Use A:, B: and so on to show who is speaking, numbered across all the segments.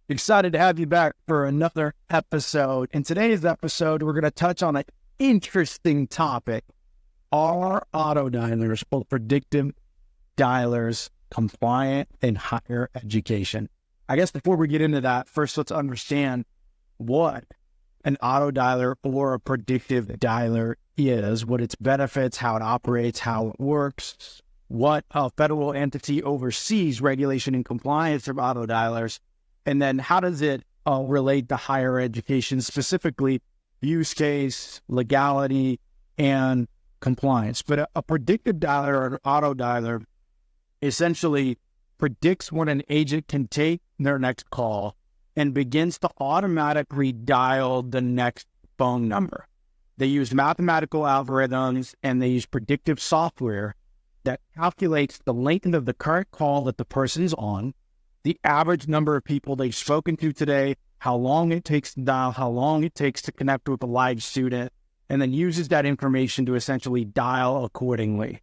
A: Excited to have you back for another episode. In today's episode, we're going to touch on an interesting topic. Are auto dialers, both predictive dialers, compliant in higher education? I guess before we get into that, first let's understand what an auto dialer or a predictive dialer is, what its benefits, how it operates, how it works, what a federal entity oversees regulation and compliance of auto dialers, and then how does it relate to higher education, specifically use case, legality, and compliance. But a predictive dialer or an auto dialer essentially predicts when an agent can take their next call and begins to automatically dial the next phone number. They use mathematical algorithms and they use predictive software that calculates the length of the current call that the person is on, the average number of people they've spoken to today, how long it takes to dial, how long it takes to connect with a live student, and then uses that information to essentially dial accordingly.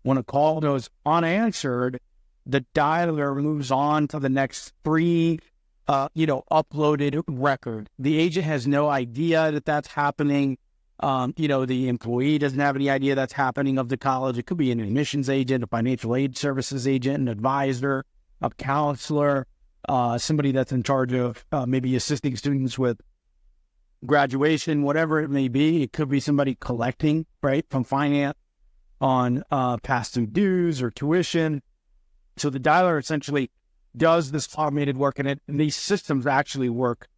A: When a call goes unanswered, the dialer moves on to the next three, uploaded record. The agent has no idea that that's happening. The employee doesn't have any idea that's happening of the college. It could be an admissions agent, a financial aid services agent, an advisor, a counselor, somebody that's in charge of maybe assisting students with graduation, whatever it may be. It could be somebody collecting, right, from finance on past due dues or tuition. So the dialer essentially does this automated work, and these systems actually work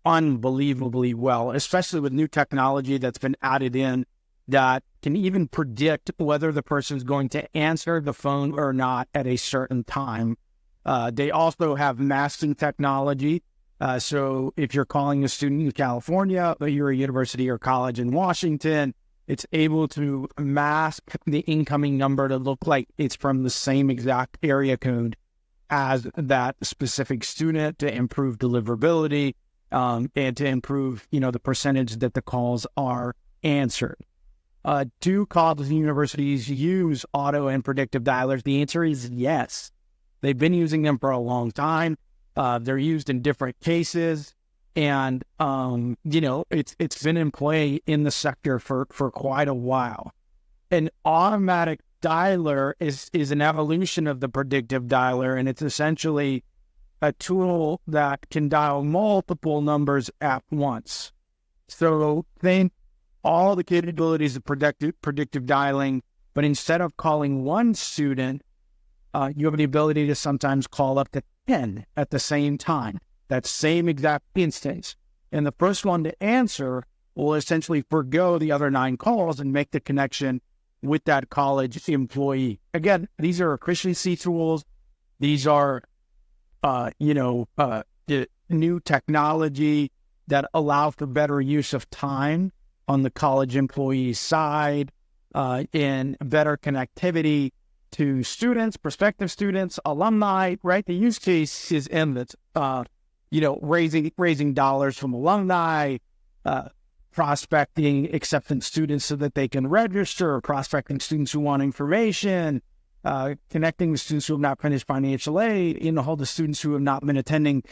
A: unbelievably well, especially with new technology that's been added in that can even predict whether the person's going to answer the phone or not at a certain time. They also have masking technology. So if you're calling a student in California, but you're a university or college in Washington, it's able to mask the incoming number to look like it's from the same exact area code as that specific student to improve deliverability and to improve, the percentage that the calls are answered. Do colleges and universities use auto and predictive dialers? The answer is yes. They've been using them for a long time. They're used in different cases. And, it's been in play in the sector for quite a while. An automatic dialer is an evolution of the predictive dialer, and it's essentially a tool that can dial multiple numbers at once. So think all the capabilities of predictive dialing, but instead of calling one student, you have the ability to sometimes call up to 10 at the same time, that same exact instance. And the first one to answer will essentially forgo the other 9 calls and make the connection with that college employee. Again, these are efficiency tools. These are, new technology that allow for better use of time on the college employee side and better connectivity to students, prospective students, alumni, right? The use case is endless. Raising dollars from alumni, prospecting acceptance students so that they can register, prospecting students who want information, connecting with students who have not finished financial aid, all the students who have not been attending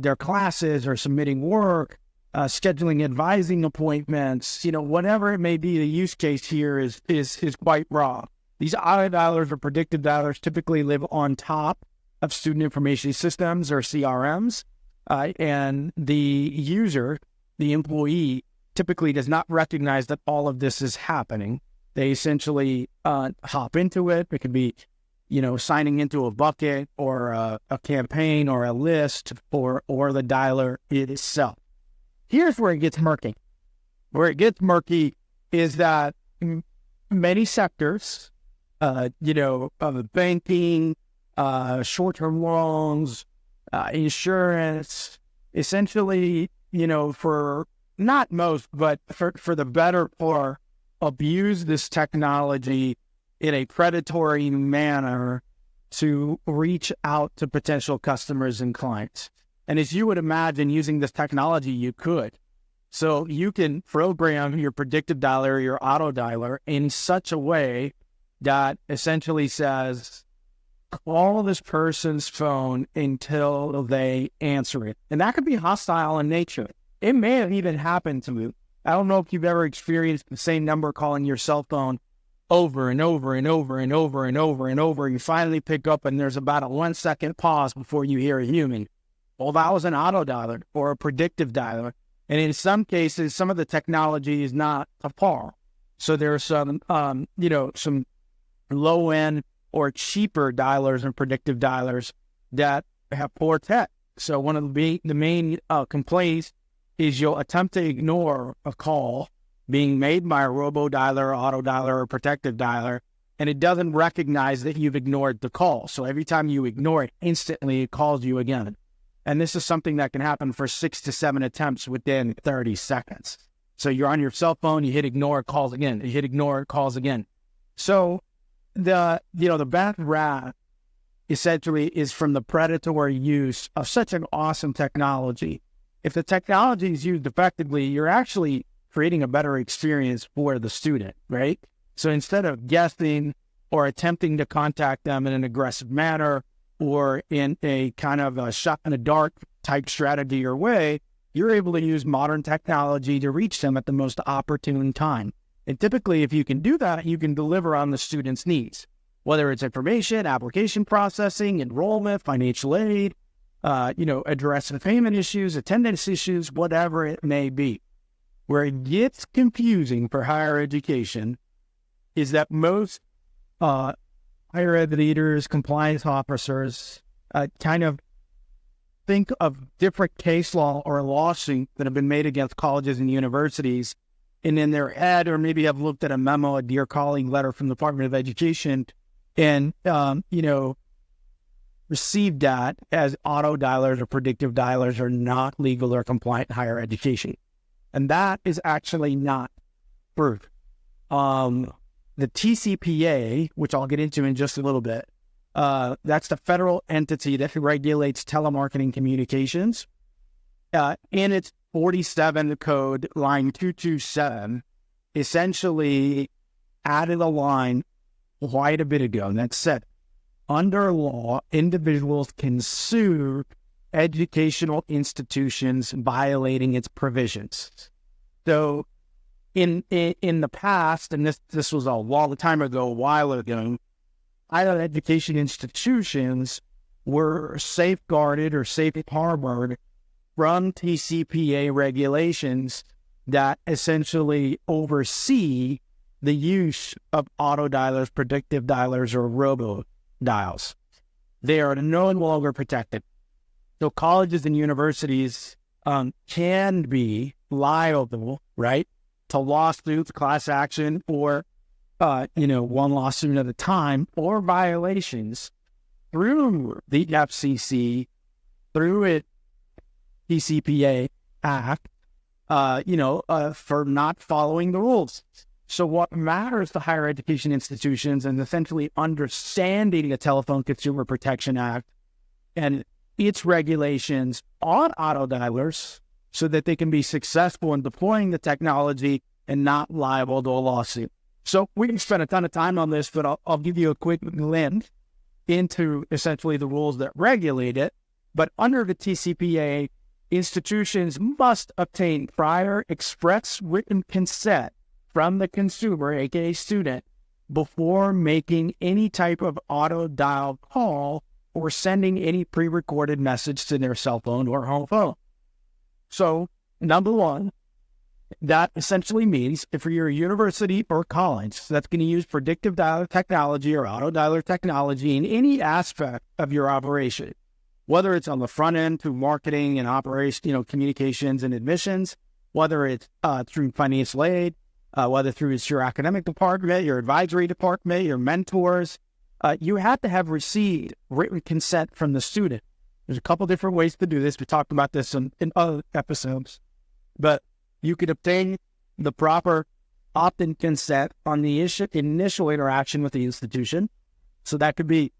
A: their classes or submitting work, scheduling advising appointments, whatever it may be. The use case here is quite raw. These auto dialers or predictive dialers typically live on top of student information systems or CRMs, and the user, the employee, typically does not recognize that all of this is happening. They essentially hop into it. It could be, signing into a bucket or a campaign or a list or the dialer itself. Here's where it gets murky. Where it gets murky is that many sectors, banking, short-term loans, insurance, essentially, for not most, but for the better part, abuse this technology in a predatory manner to reach out to potential customers and clients. And as you would imagine, using this technology, you could. So you can program your predictive dialer, your auto dialer in such a way that essentially says, call this person's phone until they answer it. And that could be hostile in nature. It may have even happened to you. I don't know if you've ever experienced the same number calling your cell phone over and over and over and over and over and over. You finally pick up and there's about a 1 second pause before you hear a human. Well, that was an auto dialer or a predictive dialer. And in some cases, some of the technology is not up par. So there's some, some low end or cheaper dialers and predictive dialers that have poor tech. So one of the main complaints is you'll attempt to ignore a call being made by a robo-dialer, auto-dialer, or protective dialer, and it doesn't recognize that you've ignored the call. So every time you ignore it, instantly it calls you again. And this is something that can happen for 6 to 7 attempts within 30 seconds. So you're on your cell phone, you hit ignore, it calls again. You hit ignore, it calls again. So the bad rap essentially is from the predatory use of such an awesome technology. If the technology is used effectively, you're actually creating a better experience for the student, right? So instead of guessing or attempting to contact them in an aggressive manner or in a kind of a shot in the dark type strategy or way, you're able to use modern technology to reach them at the most opportune time. And typically, if you can do that, you can deliver on the student's needs, whether it's information, application processing, enrollment, financial aid, addressing payment issues, attendance issues, whatever it may be. Where it gets confusing for higher education is that most higher ed leaders, compliance officers, kind of think of different case law or lawsuits that have been made against colleges and universities, and in their head, or maybe have looked at a memo, a dear colleague letter from the Department of Education, and received that as auto dialers or predictive dialers are not legal or compliant in higher education. And that is actually not true. The TCPA, which I'll get into in just a little bit, that's the federal entity that regulates telemarketing communications. In its 47 code, line 227, essentially added a line quite a bit ago that said, under law, individuals can sue educational institutions violating its provisions. So in the past, and this was a long time ago, a while ago, higher education institutions were safeguarded or safe harbored from TCPA regulations that essentially oversee the use of auto dialers, predictive dialers, or robo dials. They are no longer protected. So colleges and universities can be liable, right, to lawsuits, class action, or one lawsuit at a time, or violations through the FCC, through its TCPA Act, for not following the rules. So what matters to higher education institutions and essentially understanding the Telephone Consumer Protection Act and its regulations on auto dialers so that they can be successful in deploying the technology and not liable to a lawsuit. So we can spend a ton of time on this, but I'll give you a quick glance into essentially the rules that regulate it. But under the TCPA, institutions must obtain prior express written consent from the consumer, aka student, before making any type of auto dial call or sending any pre-recorded message to their cell phone or home phone. So, number one, that essentially means if you're a university or college that's going to use predictive dialer technology or auto dialer technology in any aspect of your operation, whether it's on the front end through marketing and operation, communications and admissions, whether it's through financial aid, whether through your academic department, your advisory department, your mentors, you have to have received written consent from the student. There's a couple different ways to do this. We talked about this in other episodes, but you could obtain the proper opt-in consent on the initial interaction with the institution. So that could be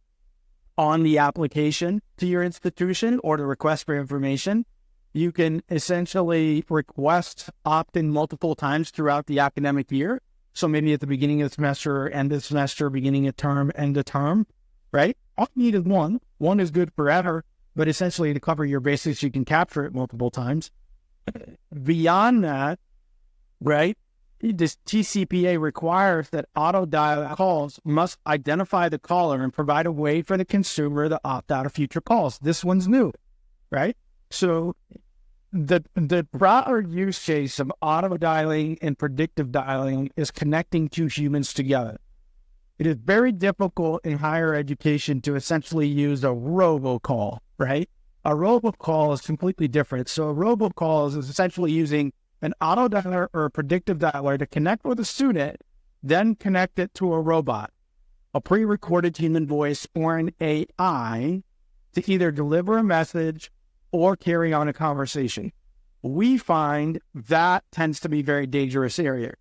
A: on the application to your institution or the request for information. You can essentially request opt-in multiple times throughout the academic year. So maybe at the beginning of the semester, end of semester, beginning of term, end of term, right? all you need is one. One is good forever, but essentially to cover your bases, you can capture it multiple times. Beyond that, right, this TCPA requires that auto dial calls must identify the caller and provide a way for the consumer to opt out of future calls. This one's new, right? So the broader use case of auto dialing and predictive dialing is connecting two humans together. It is very difficult in higher education to essentially use a robocall, right? A robocall is completely different. So a robocall is essentially using an auto dialer or a predictive dialer to connect with a student, then connect it to a robot, a pre-recorded human voice or an AI to either deliver a message or carry on a conversation. We find that tends to be a very dangerous area.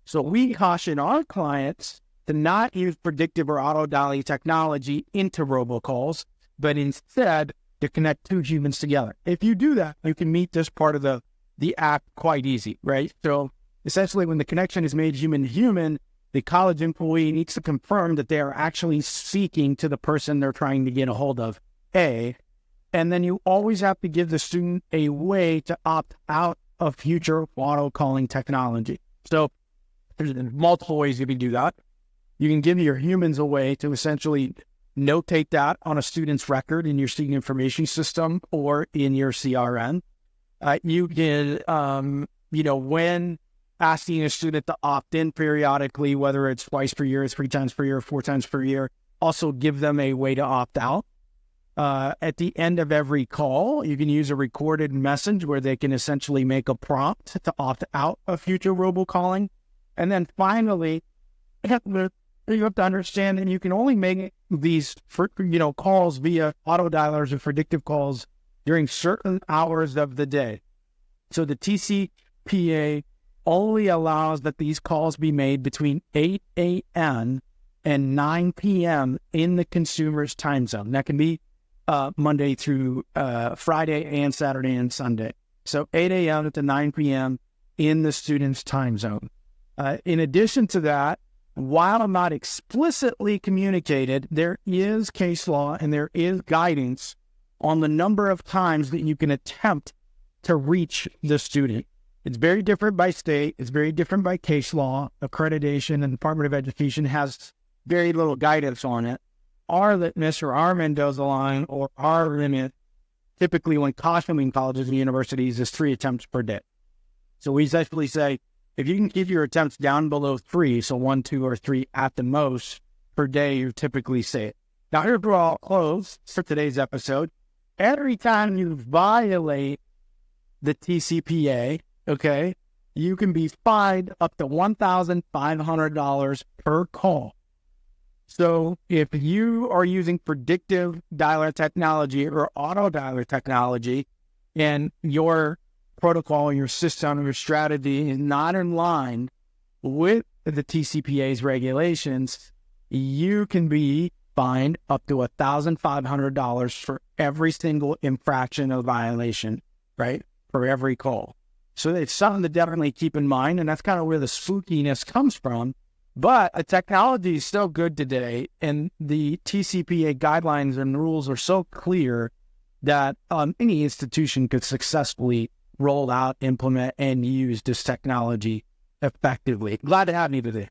A: So we caution our clients to not use predictive or auto dialing technology into robocalls, but instead to connect two humans together. If you do that, you can meet this part of the app quite easy, right? So essentially when the connection is made human to human, the college employee needs to confirm that they are actually speaking to the person they're trying to get a hold of, A. And then you always have to give the student a way to opt out of future auto calling technology. So there's multiple ways you can do that. You can give your humans a way to essentially notate that on a student's record in your student information system or in your CRM. You can, when asking a student to opt in periodically, whether it's twice per year, 3 times per year, 4 times per year, also give them a way to opt out. At the end of every call, you can use a recorded message where they can essentially make a prompt to opt out of future robocalling. And then finally, you have to understand that you can only make these, calls via auto dialers or predictive calls during certain hours of the day. So the TCPA only allows that these calls be made between 8 a.m. and 9 p.m. in the consumer's time zone. That can be Monday through Friday and Saturday and Sunday. So 8 a.m. to 9 p.m. in the student's time zone. In addition to that, while not explicitly communicated, there is case law and there is guidance on the number of times that you can attempt to reach the student. It's very different by state. It's very different by case law. Accreditation and Department of Education has very little guidance on it. Our litmus or our Mendoza line or our limit, typically when cautioning colleges and universities, is 3 attempts per day. So we essentially say, if you can keep your attempts down below 3, so 1, 2, or 3 at the most per day, you're typically safe. Now, here's where I'll close for today's episode. Every time you violate the TCPA, okay, you can be fined up to $1,500 per call. So if you are using predictive dialer technology or auto dialer technology and your protocol, your system, your strategy is not in line with the TCPA's regulations, you can be fined up to $1,500 for every single infraction or violation, right? For every call. So it's something to definitely keep in mind, and that's kind of where the spookiness comes from. But a technology is still good today, and the TCPA guidelines and rules are so clear that any institution could successfully roll out, implement, and use this technology effectively. Glad to have you today.